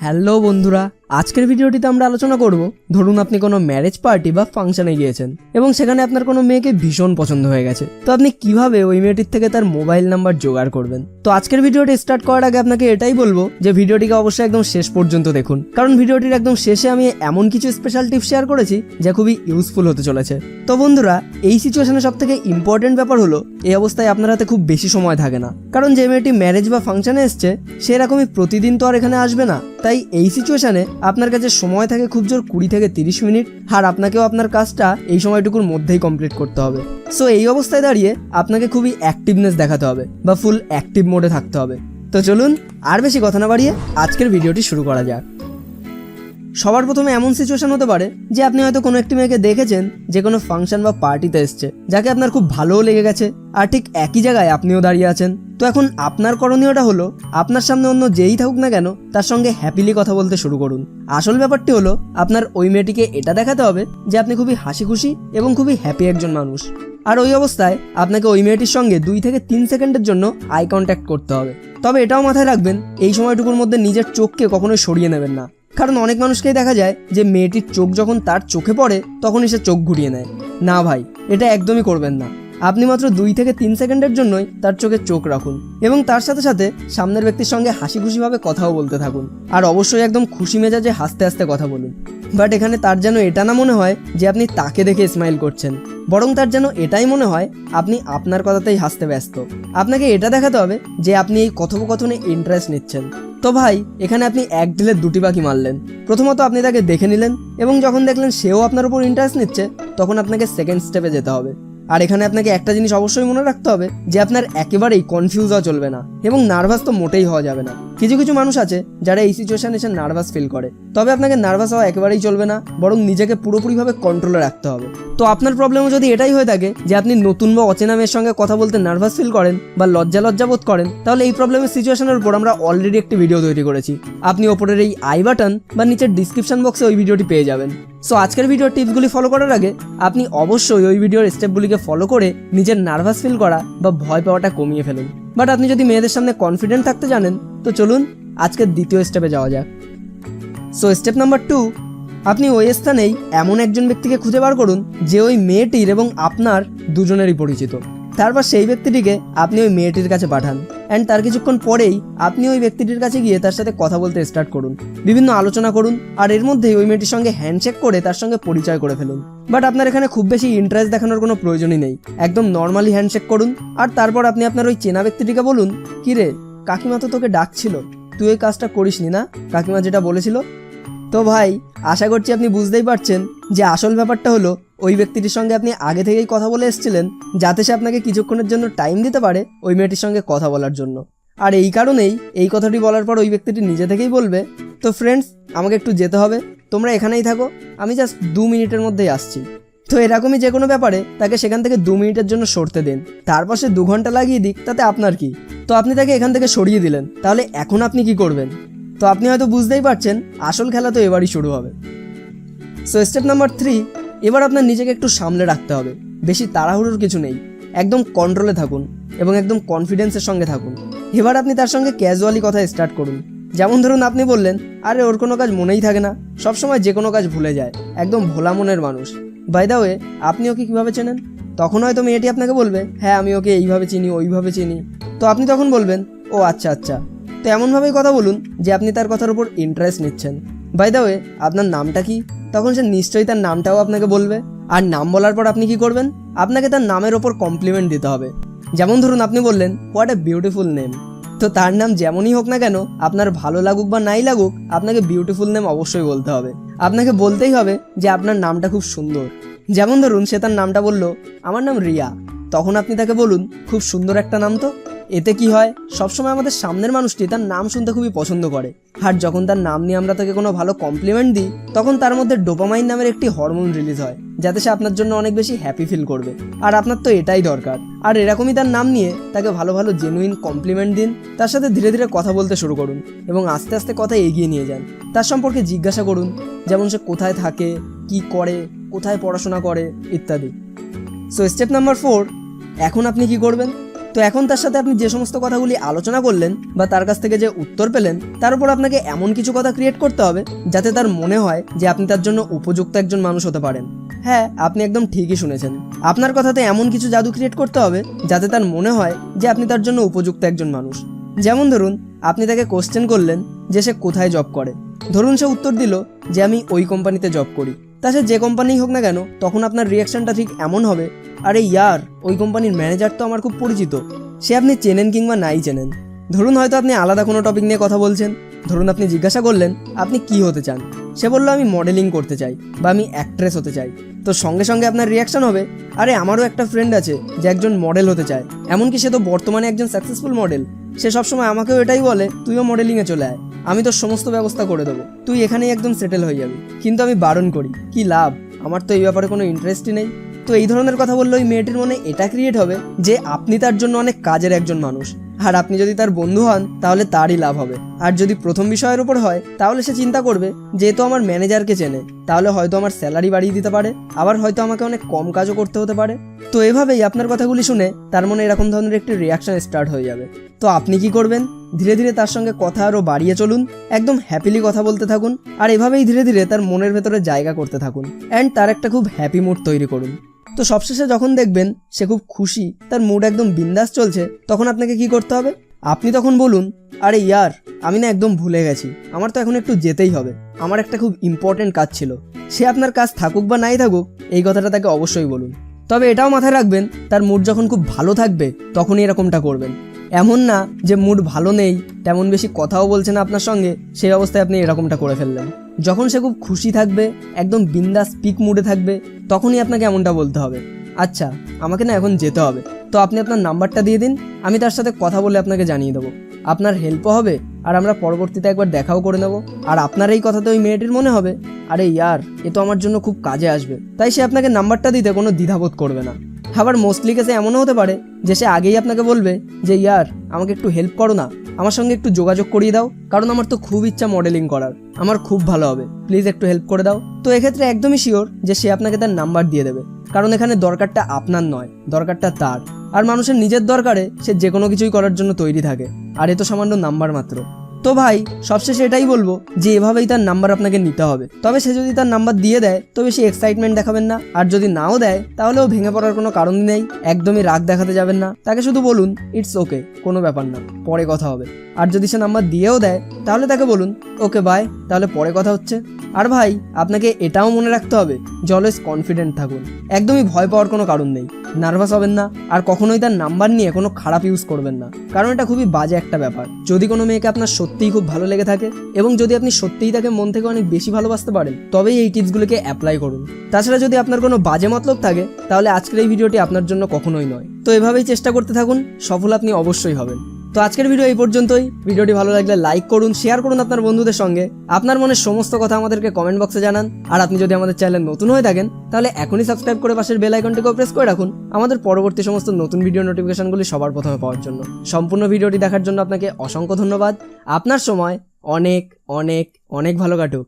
Hello বন্ধুরা, আজকের ভিডিওটিতে আমরা আলোচনা করব ধরুন আপনি কোনো ম্যারেজ পার্টি বা ফাংশনে গিয়েছেন এবং সেখানে আপনার কোনো মেয়েকে ভীষণ পছন্দ হয়ে গেছে। তো আপনি কিভাবে ওই মেয়েটির থেকে তার মোবাইল নাম্বার জোগাড় করবেন। তো আজকের ভিডিওটি স্টার্ট করার আগে আপনাকে এটাই বলবো যে ভিডিওটিকে অবশ্যই একদম শেষ পর্যন্ত দেখুন, কারণ ভিডিওটির একদম শেষে আমি এমন কিছু স্পেশাল টিপস শেয়ার করেছি যা খুবই ইউজফুল হতে চলেছে। তো বন্ধুরা, এই সিচুয়েশনে সব থেকে ইম্পর্টেন্ট ব্যাপার হলো এই অবস্থায় আপনার হাতে খুব বেশি সময় থাকে না, কারণ যে মেয়েটি ম্যারেজ বা ফাংশনে এসছে সেরকমই প্রতিদিন তো আর এখানে আসবে না। তাই এই সিচুয়েশনে আপনার কাছে সময় থাকে খুব জোর 20 থেকে 30 মিনিট, আর আপনাকেও আপনার কাজটা এই সময়টুকুর মধ্যেই কমপ্লিট করতে হবে। সো এই অবস্থায় দাঁড়িয়ে আপনাকে খুবই অ্যাক্টিভনেস দেখাতে হবে বা ফুল অ্যাক্টিভ মোডে থাকতে হবে। তো চলুন আর বেশি কথা না বাড়িয়ে আজকের ভিডিওটি শুরু করা যাক। সবার প্রথমে এমন সিচুয়েশন হতে পারে যে আপনি হয়তো কোনো একটি মেয়েকে দেখেছেন যে কোনো ফাংশন বা পার্টিতে এসছে, যাকে আপনার খুব ভালোও লেগে গেছে, আর ঠিক একই জায়গায় আপনিও দাঁড়িয়ে আছেন। তো এখন আপনার করণীয়টা হলো আপনার সামনে অন্য যেই থাকুক না কেন তার সঙ্গে হ্যাপিলি কথা বলতে শুরু করুন। আসল ব্যাপারটি হলো আপনার ওই মেয়েটিকে এটা দেখাতে হবে যে আপনি খুবই হাসি খুশি এবং খুবই হ্যাপি একজন মানুষ। আর ওই অবস্থায় আপনাকে ওই মেয়েটির সঙ্গে 2 থেকে 3 সেকেন্ডের জন্য আই কন্ট্যাক্ট করতে হবে। তবে এটাও মাথায় রাখবেন, এই সময়টুকুর মধ্যে নিজের চোখকে কখনোই সরিয়ে নেবেন না, কারণ অনেক মানুষকেই দেখা যায় যে মেয়েটির চোখ যখন তার চোখে পড়ে তখনই সে চোখ ঘুরিয়ে নেয়। না ভাই, এটা একদমই করবেন না। আপনি মাত্র 2 থেকে 3 সেকেন্ডের জন্যই তার চোখে চোখ রাখুন এবং তার সাথে সাথে সামনের ব্যক্তির সঙ্গে হাসি খুশিভাবে কথাও বলতে থাকুন, আর অবশ্যই একদম খুশি মেজাজে হাসতে হাসতে কথা বলুন। বাট এখানে তার যেন এটা না মনে হয় যে আপনি তাকে দেখে স্মাইল করছেন, বরং তার যেন এটাই মনে হয় আপনি আপনার কথাতেই হাসতে ব্যস্ত। আপনাকে এটা দেখাতে হবে যে আপনি এই কথোপকথনে ইন্টারেস্ট নিচ্ছেন। তো ভাই, এখানে আপনি এক ঢিলে 2টি পাখি মারলেন। প্রথমত আপনি তাকে দেখে নিলেন এবং যখন দেখলেন সেও আপনার উপর ইন্টারেস্ট নিচ্ছে তখন আপনাকে সেকেন্ড স্টেপে যেতে হবে। আর এখানে আপনাকে একটা জিনিস অবশ্যই মনে রাখতে হবে যে আপনার একেবারেই কনফিউজ হওয়া চলবে না এবং নার্ভাস তো মোটেই হওয়া যাবে না। কিছু কিছু মানুষ আছে যারা এই সিচুয়েশনে এসে নার্ভাস ফিল করে, তবে আপনাকে নার্ভাস হওয়া একেবারেই চলবে না, বরং নিজেকে পুরোপুরিভাবে কন্ট্রোলে রাখতে হবে। তো আপনার প্রবলেমও যদি এটাই হয়ে থাকে যে আপনি নতুন বা অচেনা মেয়ের সঙ্গে কথা বলতে নার্ভাস ফিল করেন বা লজ্জা বোধ করেন, তাহলে এই প্রবলেমের সিচুয়েশনের উপর আমরা অলরেডি একটি ভিডিও তৈরি করেছি। আপনি ওপরের এই আই বাটন বা নিচের ডিসক্রিপশন বক্সে ওই ভিডিওটি পেয়ে যাবেন। সো আজকের ভিডিওর টিপসগুলি ফলো করার আগে আপনি অবশ্যই ওই ভিডিওর স্টেপগুলিকে ফলো করে নিজের নার্ভাস ফিল করা বা ভয় পাওয়াটা কমিয়ে ফেলুন। বাট আপনি যদি মেয়েদের সামনে কনফিডেন্ট থাকতে জানেন তো চলুন আজকের দ্বিতীয় স্টেপে যাওয়া যাক। সো স্টেপ নাম্বার 2, আপনি ওই স্থানেই এমন একজন ব্যক্তিকে খুঁজে বার করুন যে ওই মেয়েটির এবং আপনার দুজনেরই পরিচিত। তারপর সেই ব্যক্তিটিকে আপনি ওই মেয়েটির কাছে পাঠান অ্যান্ড তার কিছুক্ষণ পরেই আপনি ওই ব্যক্তিটির কাছে গিয়ে তার সাথে কথা বলতে স্টার্ট করুন, বিভিন্ন আলোচনা করুন, আর এর মধ্যেই ওই মেয়েটির সঙ্গে হ্যান্ডশেক করে তার সঙ্গে পরিচয় করে ফেলুন। বাট আপনার এখানে খুব বেশি ইন্টারেস্ট দেখানোর কোনো প্রয়োজনই নেই, একদম নর্মালি হ্যান্ডশেক করুন। আর তারপর আপনি আপনার ওই চেনা ব্যক্তিটিকে বলুন, কিরে কাকিমা তো তোকে ডাকছিল, তুই ওই কাজটা করিসনি না, কাকিমা যেটা বলেছিল। তো ভাই, আশা করছি আপনি বুঝতেই পারছেন যে আসল ব্যাপারটা হলো ওই ব্যক্তিটির সঙ্গে আপনি আগে থেকেই কথা বলে এসেছিলেন যাতে সে আপনাকে কিছুক্ষণের জন্য টাইম দিতে পারে ওই মেয়েটির সঙ্গে কথা বলার জন্য। আর এই কারণেই এই কথাটি বলার পর ওই ব্যক্তিটি নিজে থেকেই বলবে, তো ফ্রেন্ডস আমাকে একটু যেতে হবে, তোমরা এখানেই থাকো, আমি জাস্ট 2 মিনিটের মধ্যেই আসছি। তো এরকমই যে কোনো ব্যাপারে তাকে সেখান থেকে 2 মিনিটের জন্য সরতে দিন, তারপর সে 2 ঘন্টা লাগিয়ে দিক, তাতে আপনার কি। তো আপনি তাকে এখান থেকে সরিয়ে দিলেন, তাহলে এখন আপনি কি করবেন? তো আপনি হয়তো বুঝতেই পারছেন আসল খেলা তো এবারই শুরু হবে। সো স্টেপ নাম্বার 3, এবার আপনার নিজেকে একটু সামলে রাখতে হবে। বেশি তাড়াহুড়োর কিছু নেই, একদম কন্ট্রোলে থাকুন এবং একদম কনফিডেন্সের সঙ্গে থাকুন। এবার আপনি তার সঙ্গে ক্যাজুয়ালি কথা স্টার্ট করুন। যেমন ধরুন আপনি বললেন, আরে ওর কোনো কাজ মনেই থাকে না, সবসময় যে কোনো কাজ ভুলে যায়, একদম ভোলা মনের মানুষ। বাই দ্য ওয়ে, আপনি ওকে কীভাবে চেনেন? তখন হয়তো মেয়েটি আপনাকে বলবে, হ্যাঁ আমি ওকে এইভাবে চিনি ওইভাবে চিনি। তো আপনি তখন বলবেন, ও আচ্ছা আচ্ছা। তো এমনভাবেই কথা বলুন যে আপনি তার কথার উপর ইন্টারেস্ট নিচ্ছেন। বাই দ্য ওয়ে, আপনার নামটা কি? তখন সে নিশ্চয়ই তার নামটাও আপনাকে বলবে। আর নাম বলার পর আপনি কি করবেন? আপনাকে তার নামের ওপর কমপ্লিমেন্ট দিতে হবে। যেমন ধরুন আপনি বললেন, হোয়াট এ বিউটিফুল নেম। তো তার নাম যেমনই হোক না কেন, আপনার ভালো লাগুক বা নাই লাগুক, আপনাকে বিউটিফুল নেম অবশ্যই বলতে হবে। আপনাকে বলতেই হবে যে আপনার নামটা খুব সুন্দর। যেমন ধরুন সে তার নামটা বলল, আমার নাম রিয়া। তখন আপনি তাকে বলুন, খুব সুন্দর একটা নাম তো। এতে কি হয়, সবসময় আমাদের সামনের মানুষটি তার নাম শুনতে খুবই পছন্দ করে, আর যখন তার নাম নিয়ে আমরা তাকে কোনো ভালো কমপ্লিমেন্ট দিই তখন তার মধ্যে ডোপামাইন নামের একটি হরমোন রিলিজ হয়, যাতে সে আপনার জন্য অনেক বেশি হ্যাপি ফিল করবে। আর আপনার তো এটাই দরকার। আর এরকমই তার নাম নিয়ে তাকে ভালো ভালো জেনুইন কমপ্লিমেন্ট দিন, তার সাথে ধীরে ধীরে কথা বলতে শুরু করুন এবং আস্তে আস্তে কথা এগিয়ে নিয়ে যান। তার সম্পর্কে জিজ্ঞাসা করুন, যেমন সে কোথায় থাকে, কি করে, কোথায় পড়াশোনা করে ইত্যাদি। সো স্টেপ নাম্বার 4, এখন আপনি কি করবেন? তো তো এখন তার সাথে আপনি যে সমস্ত কথাগুলি আলোচনা করলেন বা তার কাছ থেকে যে উত্তর পেলেন, তার উপর আপনাকে এমন কিছু কথা ক্রিয়েট করতে হবে যাতে তার মনে হয় যে আপনি তার জন্য উপযুক্ত একজন মানুষ হতে পারেন। হ্যাঁ, আপনি একদম ঠিকই শুনেছেন। আপনার কথাতে এমন কিছু জাদু ক্রিয়েট করতে হবে যাতে তার মনে হয় যে আপনি তার জন্য উপযুক্ত একজন মানুষ। যেমন ধরুন, আপনি তাকে কোশ্চেন করলেন যে সে কোথায় জব করে। ধরুন সে উত্তর দিল যে আমি ওই কোম্পানিতে জব করি। তা সে যে কোম্পানিই হোক না কেন, তখন আপনার রিয়াকশনটা ঠিক এমন হবে, আরে ইয়ার, ওই কোম্পানির ম্যানেজার তো আমার খুব পরিচিত। সে আপনি চেনেন কিংবা নাই চেনেন। ধরুন হয়তো আপনি আলাদা কোনো টপিক নিয়ে কথা বলছেন। ধরুন আপনি জিজ্ঞাসা করলেন আপনি কি হতে চান। সে বলল আমি মডেলিং করতে চাই বা আমি অ্যাক্ট্রেস হতে চাই। তো সঙ্গে সঙ্গে আপনার রিয়াকশন হবে, আরে আমারও একটা ফ্রেন্ড আছে যে একজন মডেল হতে চায়, এমনকি সে তো বর্তমানে একজন সাকসেসফুল মডেল। সে সবসময় আমাকেও এটাই বলে, তুইও মডেলিংয়ে চলে আয়, আমি তোর সমস্ত ব্যবস্থা করে দেবো, তুই এখানেই একদম সেটেল হয়ে যাবি। কিন্তু আমি বারণ করি, কি লাভ, আমার তো এই ব্যাপারে কোনো ইন্টারেস্টই নেই। তো এই ধরনের কথা বললে ওই মেয়েটির মনে এটা ক্রিয়েট হবে যে আপনি তার জন্য অনেক কাজের একজন মানুষ, আর আপনি যদি তার বন্ধু হন তাহলে তারই লাভ হবে। আর যদি প্রথম বিষয়ের উপর হয় তাহলে সে চিন্তা করবে, যেহেতু আমার ম্যানেজারকে চেনে, তাহলে হয়তো আমার স্যালারি বাড়িয়ে দিতে পারে, আবার হয়তো আমাকে অনেক কম কাজও করতে হতে পারে। তো এভাবেই আপনার কথাগুলি শুনে তার মনে এরকম ধরনের একটি রিয়াকশন স্টার্ট হয়ে যাবে। তো আপনি কি করবেন, ধীরে ধীরে তার সঙ্গে কথা আরও বাড়িয়ে চলুন, একদম হ্যাপিলি কথা বলতে থাকুন, আর এভাবেই ধীরে ধীরে তার মনের ভেতরে জায়গা করতে থাকুন অ্যান্ড তার একটা খুব হ্যাপি মুড তৈরি করুন। তো সবশেষে যখন দেখবেন সে খুব খুশি, তার মুড একদম বিন্দাস চলছে, তখন আপনাকে কি করতে হবে, আপনি তখন বলুন, আরে ইয়ার, আমি না একদম ভুলে গেছি, আমার তো এখন একটু যেতেই হবে, আমার একটা খুব ইম্পর্টেন্ট কাজ ছিল। সে আপনার কাজ থাকুক বা নাই থাকুক, এই কথাটা তাকে অবশ্যই বলুন। তবে এটাও মাথায় রাখবেন, তার মুড যখন খুব ভালো থাকবে তখনই এরকমটা করবেন। এমন না যে মুড ভালো নেই, তেমন বেশি কথাও বলছে না আপনার সঙ্গে, সেই অবস্থায় আপনি এরকমটা করে ফেললেন। যখন সে খুব খুশি থাকবে, একদম বিন্দাস পিক মুডে থাকবে, তখনই আপনাকে এমনটা বলতে হবে, আচ্ছা আমাকে না এখন যেতে হবে, তো আপনি আপনার নাম্বারটা দিয়ে দিন, আমি তার সাথে কথা বলে আপনাকে জানিয়ে দেবো, আপনার হেল্পও হবে, আর আমরা পরবর্তীতে একবার দেখাও করে নেব। আর আপনার এই কথাতে ওই মেয়েটির মনে হবে, আরে ইয়ার, এ তো আমার জন্য খুব কাজে আসবে, তাই সে আপনাকে নাম্বারটা দিতে কোনো দ্বিধাবোধ করবে না। আবার মোস্টলি কেসে এমনও হতে পারে যে সে আগেই আপনাকে বলবে যে ইয়ার, আমাকে একটু হেল্প করো না, আমার সঙ্গে একটু যোগাযোগ করিয়ে দাও, কারণ আমার তো খুব ইচ্ছা মডেলিং করার, আমার খুব ভালো হবে, প্লিজ একটু হেল্প করে দাও। তো এক্ষেত্রে একদমই শিওর যে সে আপনাকে তার নাম্বার দিয়ে দেবে, কারণ এখানে দরকারটা আপনার নয়, দরকারটা তার। আর মানুষের নিজের দরকারে সে যে কোনো কিছুই করার জন্য তৈরি থাকে, আর এ তো সামান্য নাম্বার মাত্র। তো ভাই, সবশেষে এটাই বলবো যে এভাবেই তার নাম্বার আপনাকে নিতে হবে। তবে সে যদি তার নাম্বার দিয়ে দেয় তো বেশি এক্সাইটমেন্ট দেখাবেন না, আর যদি নাও দেয় তাহলেও ভেঙে পড়ার কোনো কারণই নেই, একদমই রাগ দেখাতে যাবেন না, তাকে শুধু বলুন ইটস ওকে, কোনো ব্যাপার না, পরে কথা হবে। আর যদি সে নাম্বার দিয়েও দেয় তাহলে তাকে বলুন ওকে বাই, তাহলে পরে কথা হচ্ছে। আর ভাই, আপনাকে এটাও মনে রাখতে হবে যে অলওয়েজ কনফিডেন্ট থাকুন, একদমই ভয় পাওয়ার কোনো কারণ নেই, নার্ভাস হবেন না, আর কখনোই তার নাম্বার নিয়ে কোনো খারাপ ইউজ করবেন না, কারণ এটা খুবই বাজে একটা ব্যাপার। যদি কোনো মেয়েকে আপনার সত্যিই খুব ভালো লেগে থাকে এবং যদি আপনি সত্যিই তাকে মন থেকে অনেক বেশি ভালোবাসতে পারেন, তবেই এই টিপসগুলোকে অ্যাপ্লাই করুন। তাছাড়া যদি আপনার কোনো বাজে মতলব থাকে তাহলে আজকের এই ভিডিওটি আপনার জন্য কখনোই নয়। তো এভাবেই চেষ্টা করতে থাকুন, সফল আপনি অবশ্যই হবেন। তো আজকের ভিডিও এই পর্যন্তই। ভিডিওটি ভালো লাগলে লাইক করুন, শেয়ার করুন আপনার বন্ধুদের সঙ্গে, আপনার মনের সমস্ত কথা আমাদেরকে কমেন্ট বক্সে জানান। আর আপনি যদি আমাদের চ্যানেলে নতুন হয়ে থাকেন তাহলে এখনই সাবস্ক্রাইব করে পাশের বেল আইকনটিকেও প্রেস করে রাখুন আমাদের পরবর্তী সমস্ত নতুন ভিডিও নোটিফিকেশনগুলি সবার প্রথমে পাওয়ার জন্য। সম্পূর্ণ ভিডিওটি দেখার জন্য আপনাকে অসংখ্য ধন্যবাদ। আপনার সময় অনেক অনেক অনেক ভালো কাটুক।